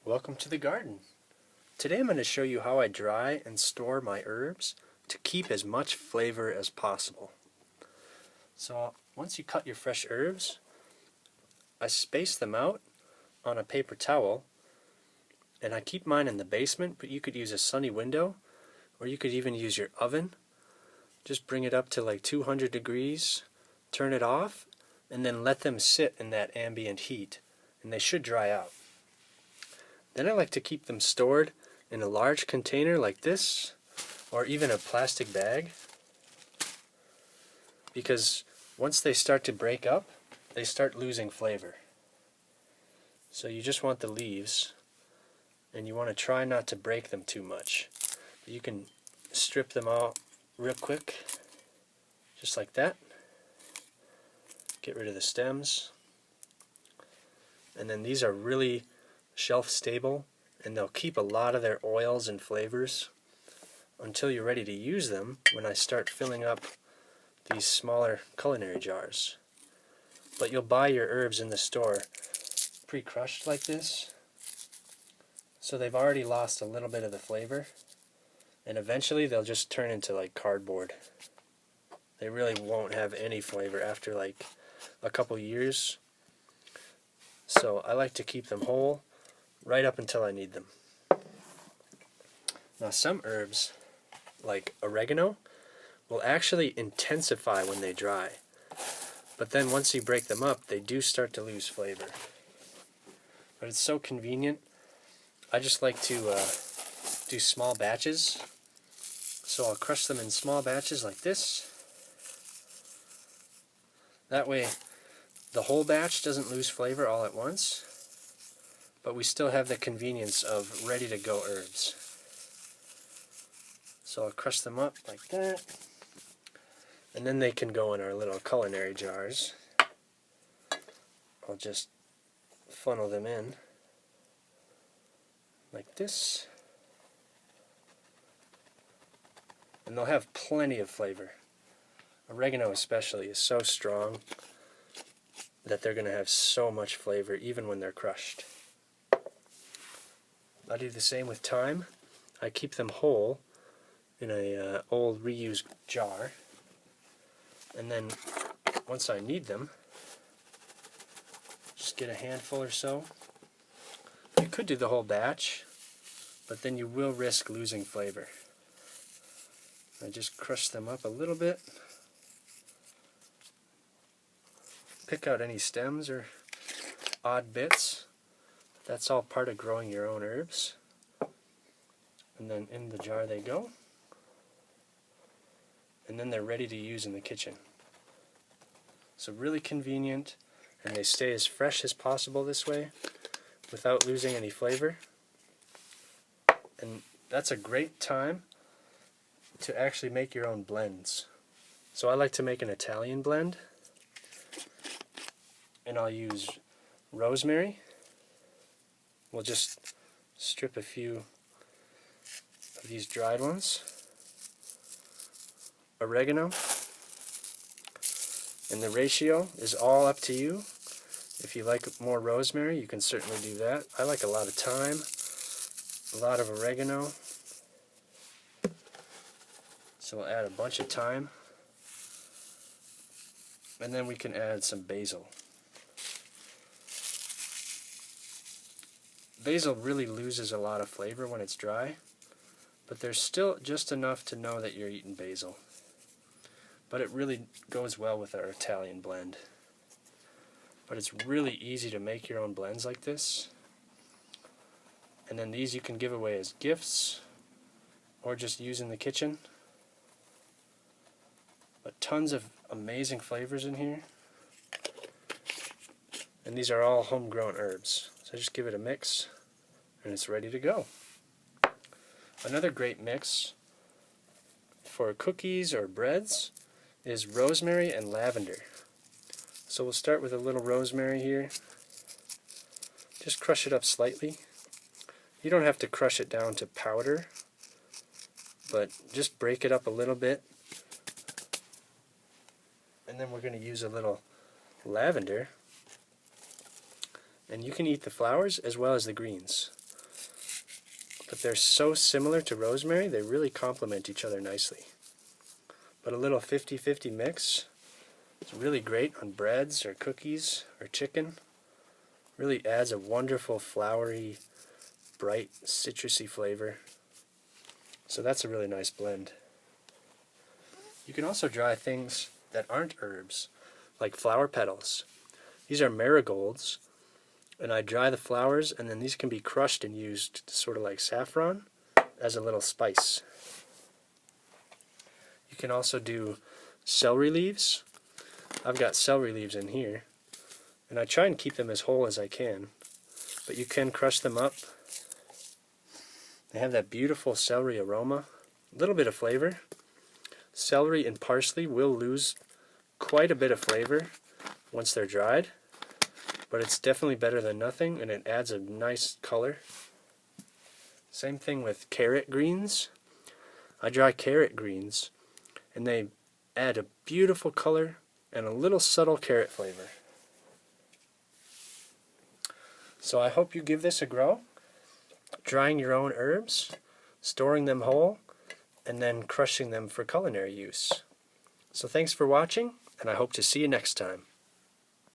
Welcome to the garden. Today I'm going to show you how I dry and store my herbs to keep as much flavor as possible. So once you cut your fresh herbs, I space them out on a paper towel, and I keep mine in the basement, but you could use a sunny window or you could even use your oven. Just bring it up to like 200 degrees, turn it off, and then let them sit in that ambient heat, and they should dry out. Then I like to keep them stored in a large container like this, or even a plastic bag, because once they start to break up, they start losing flavor. So you just want the leaves, and you want to try not to break them too much. You can strip them out real quick, just like that. Get rid of the stems. And then these are really shelf stable, and they'll keep a lot of their oils and flavors until you're ready to use them, when I start filling up these smaller culinary jars. But you'll buy your herbs in the store pre-crushed like this, so they've already lost a little bit of the flavor, and eventually they'll just turn into like cardboard. They really won't have any flavor after like a couple years. So I like to keep them whole right up until I need them. Now some herbs, like oregano, will actually intensify when they dry. But then once you break them up, they do start to lose flavor. But it's so convenient. I just like to do small batches. So I'll crush them in small batches like this. That way the whole batch doesn't lose flavor all at once, but we still have the convenience of ready-to-go herbs. So I'll crush them up like that, and then they can go in our little culinary jars. I'll just funnel them in like this, and they'll have plenty of flavor. Oregano especially is so strong that they're going to have so much flavor even when they're crushed. I do the same with thyme. I keep them whole in a old reused jar, and then once I need them, just get a handful or so. You could do the whole batch, but then you will risk losing flavor. I just crush them up a little bit, pick out any stems or odd bits. That's all part of growing your own herbs. And then in the jar they go. And then they're ready to use in the kitchen. So really convenient, and they stay as fresh as possible this way without losing any flavor. And that's a great time to actually make your own blends. So I like to make an Italian blend, and I'll use rosemary. We'll just strip a few of these dried ones. Oregano. And the ratio is all up to you. If you like more rosemary, you can certainly do that. I like a lot of thyme, a lot of oregano. So we'll add a bunch of thyme. And then we can add some basil. Basil really loses a lot of flavor when it's dry, but there's still just enough to know that you're eating basil. But it really goes well with our Italian blend. But it's really easy to make your own blends like this. And then these you can give away as gifts or just use in the kitchen. But tons of amazing flavors in here. And these are all homegrown herbs. So just give it a mix, and it's ready to go. Another great mix for cookies or breads is rosemary and lavender. So we'll start with a little rosemary here. Just crush it up slightly. You don't have to crush it down to powder, but just break it up a little bit. And then we're going to use a little lavender. And you can eat the flowers as well as the greens. but they're so similar to rosemary, they really complement each other nicely. But a little 50-50 mix is really great on breads or cookies or chicken. Really adds a wonderful flowery, bright, citrusy flavor. So that's a really nice blend. You can also dry things that aren't herbs, like flower petals. These are marigolds, and I dry the flowers, and then these can be crushed and used sort of like saffron as a little spice. You can also do celery leaves. I've got celery leaves in here, and I try and keep them as whole as I can, but you can crush them up. They have that beautiful celery aroma, a little bit of flavor. Celery and parsley will lose quite a bit of flavor once they're dried, but it's definitely better than nothing, and it adds a nice color. Same thing with carrot greens. I dry carrot greens, and they add a beautiful color and a little subtle carrot flavor. So I hope you give this a go. Drying your own herbs, storing them whole, and then crushing them for culinary use. So thanks for watching, and I hope to see you next time.